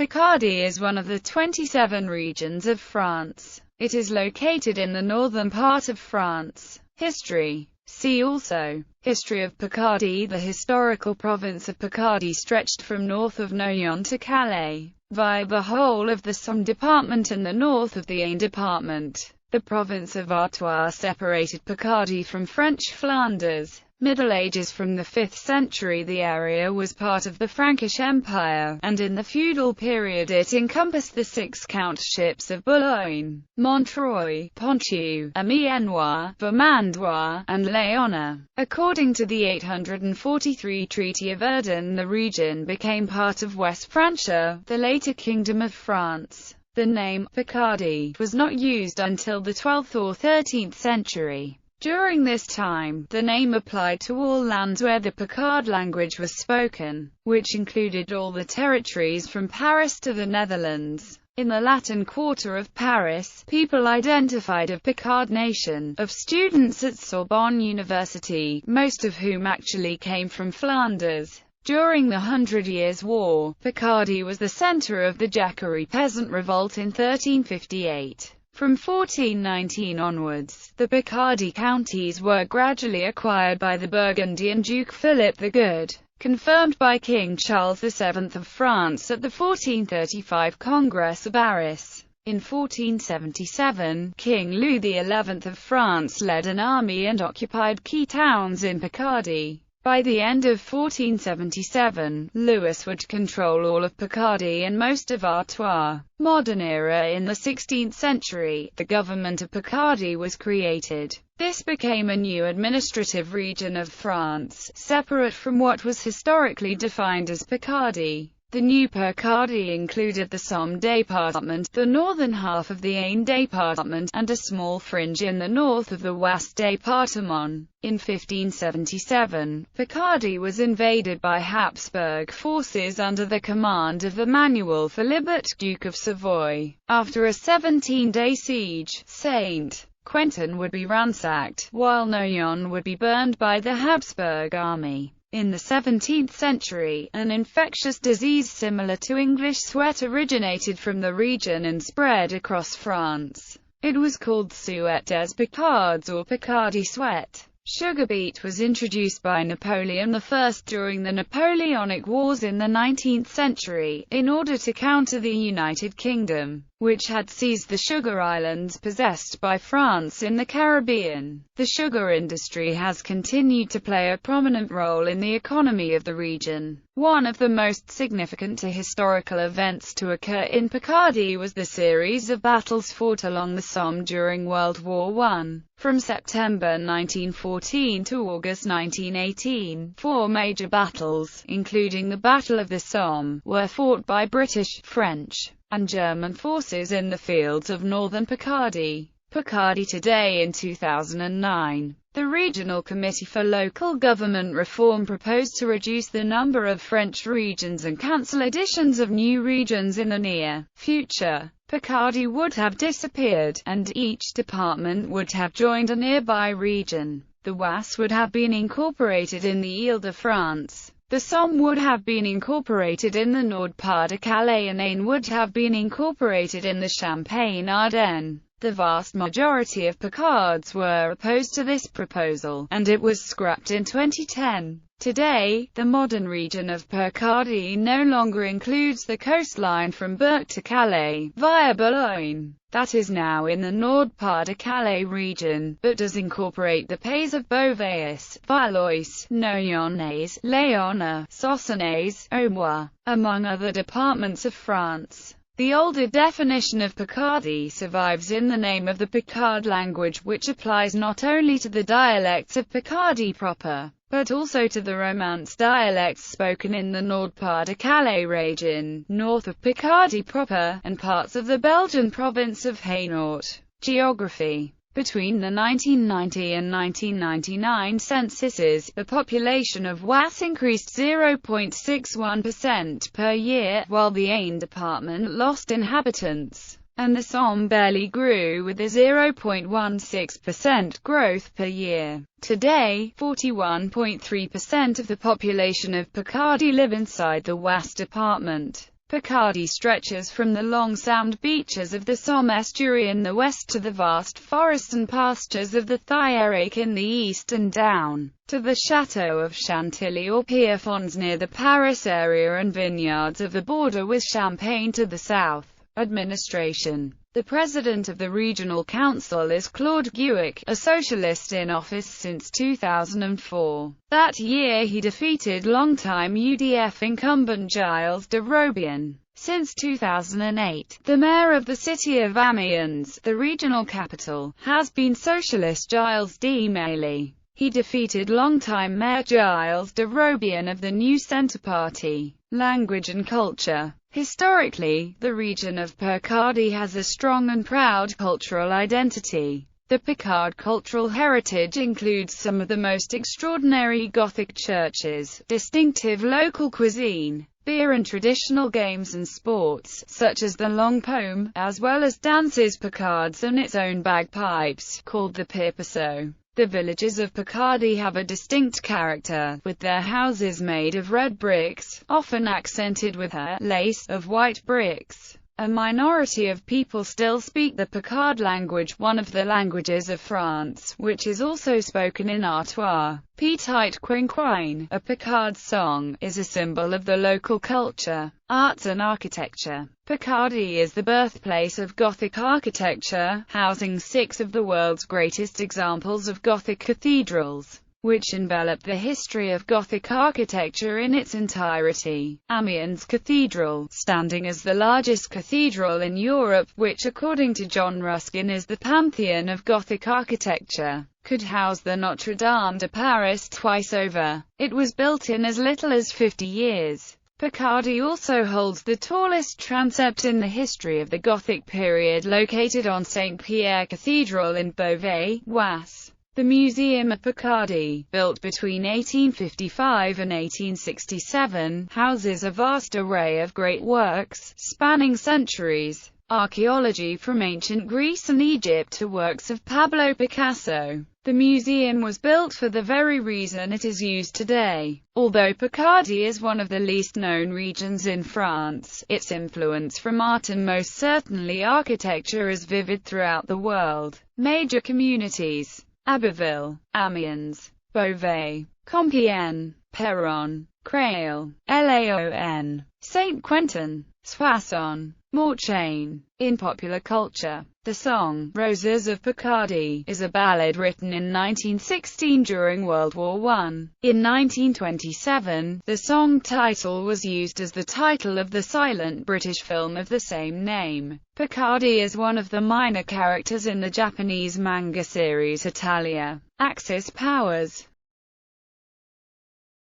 Picardy is one of the 27 regions of France. It is located in the northern part of France. History. See also, History of Picardy. The historical province of Picardy stretched from north of Noyon to Calais, via the whole of the Somme department and the north of the Aisne department. The province of Artois separated Picardy from French Flanders. Middle Ages. From the 5th century the area was part of the Frankish Empire, and in the feudal period it encompassed the 6 countships of Boulogne, Montreuil, Ponthieu, Amiens-Noir, Vermandois, and Léona. According to the 843 Treaty of Verdun, the region became part of West Francia, the later Kingdom of France. The name Picardy was not used until the 12th or 13th century. During this time, the name applied to all lands where the Picard language was spoken, which included all the territories from Paris to the Netherlands. In the Latin Quarter of Paris, people identified a Picard nation of students at Sorbonne University, most of whom actually came from Flanders. During the 100 Years' War, Picardy was the center of the Jacquerie peasant revolt in 1358. From 1419 onwards, the Picardy counties were gradually acquired by the Burgundian Duke Philip the Good, confirmed by King Charles VII of France at the 1435 Congress of Paris. In 1477, King Louis XI of France led an army and occupied key towns in Picardy. By the end of 1477, Louis would control all of Picardy and most of Artois. Modern era. In the 16th century, the government of Picardy was created. This became a new administrative region of France, separate from what was historically defined as Picardy. The new Picardy included the Somme department, the northern half of the Aisne department, and a small fringe in the north of the Ouest department. In 1577, Picardy was invaded by Habsburg forces under the command of Emmanuel Philibert, Duke of Savoy. After a 17-day siege, St. Quentin would be ransacked, while Noyon would be burned by the Habsburg army. In the 17th century, an infectious disease similar to English sweat originated from the region and spread across France. It was called Suet des Picards or Picardy sweat. Sugar beet was introduced by Napoleon I during the Napoleonic Wars in the 19th century, in order to counter the United Kingdom, which had seized the sugar islands possessed by France in the Caribbean. The sugar industry has continued to play a prominent role in the economy of the region. One of the most significant historical events to occur in Picardy was the series of battles fought along the Somme during World War I. From September 1914 to August 1918, 4 major battles, including the Battle of the Somme, were fought by British, French, and German forces in the fields of northern Picardy. Picardy today. In 2009, the Regional Committee for Local Government Reform proposed to reduce the number of French regions and cancel additions of new regions in the near future. Picardy would have disappeared, and each department would have joined a nearby region. The Oise would have been incorporated in the Île-de-France. The Somme would have been incorporated in the Nord-Pas-de-Calais and Aisne would have been incorporated in the Champagne-Ardenne. The vast majority of Picards were opposed to this proposal, and it was scrapped in 2010. Today, the modern region of Picardy no longer includes the coastline from Berck to Calais, via Boulogne. That is now in the Nord-Pas-de-Calais region, but does incorporate the Pays of Beauvais, Valois, Noyonnais, Léona, Soissonnais, Auxerre, among other departments of France. The older definition of Picardy survives in the name of the Picard language, which applies not only to the dialects of Picardy proper, but also to the Romance dialects spoken in the Nord-Pas-de-Calais region, north of Picardy proper, and parts of the Belgian province of Hainaut. Geography. Between the 1990 and 1999 censuses, the population of Oise increased 0.61% per year, while the Aisne department lost inhabitants, and the Somme barely grew with a 0.16% growth per year. Today, 41.3% of the population of Picardy live inside the Oise department. Picardy stretches from the long sand beaches of the Somme estuary in the west to the vast forests and pastures of the Thierraque in the east and down to the chateau of Chantilly or Pierrefonds near the Paris area and vineyards of the border with Champagne to the south. Administration. The president of the regional council is Claude Guillac, a socialist in office since 2004. That year he defeated longtime UDF incumbent Gilles de Robien. Since 2008, the mayor of the city of Amiens, the regional capital, has been socialist Gilles de Mailly. He defeated longtime mayor Gilles de Robien of the New Centre Party. Language and culture. Historically, the region of Picardy has a strong and proud cultural identity. The Picard cultural heritage includes some of the most extraordinary Gothic churches, distinctive local cuisine, beer and traditional games and sports, such as the long pome, as well as dances Picards and its own bagpipes, called the Pirpasso. The villages of Picardy have a distinct character, with their houses made of red bricks, often accented with a lace of white bricks. A minority of people still speak the Picard language, one of the languages of France, which is also spoken in Artois. Petite Quinquine, a Picard song, is a symbol of the local culture, arts and architecture. Picardy is the birthplace of Gothic architecture, housing 6 of the world's greatest examples of Gothic cathedrals, which envelop the history of Gothic architecture in its entirety. Amiens Cathedral, standing as the largest cathedral in Europe, which according to John Ruskin is the pantheon of Gothic architecture, could house the Notre Dame de Paris twice over. It was built in as little as 50 years. Picardy also holds the tallest transept in the history of the Gothic period, located on St. Pierre Cathedral in Beauvais, Oise. The Museum of Picardy, built between 1855 and 1867, houses a vast array of great works, spanning centuries. Archaeology from ancient Greece and Egypt to works of Pablo Picasso. The museum was built for the very reason it is used today. Although Picardy is one of the least known regions in France, its influence from art and most certainly architecture is vivid throughout the world. Major communities: Abbeville, Amiens, Beauvais, Compiègne, Péronne, Creil, Laon, Saint-Quentin, Soissons, Morchaine. In popular culture, the song, Roses of Picardy, is a ballad written in 1916 during World War I. In 1927, the song title was used as the title of the silent British film of the same name. Picardy is one of the minor characters in the Japanese manga series Italia. Axis powers.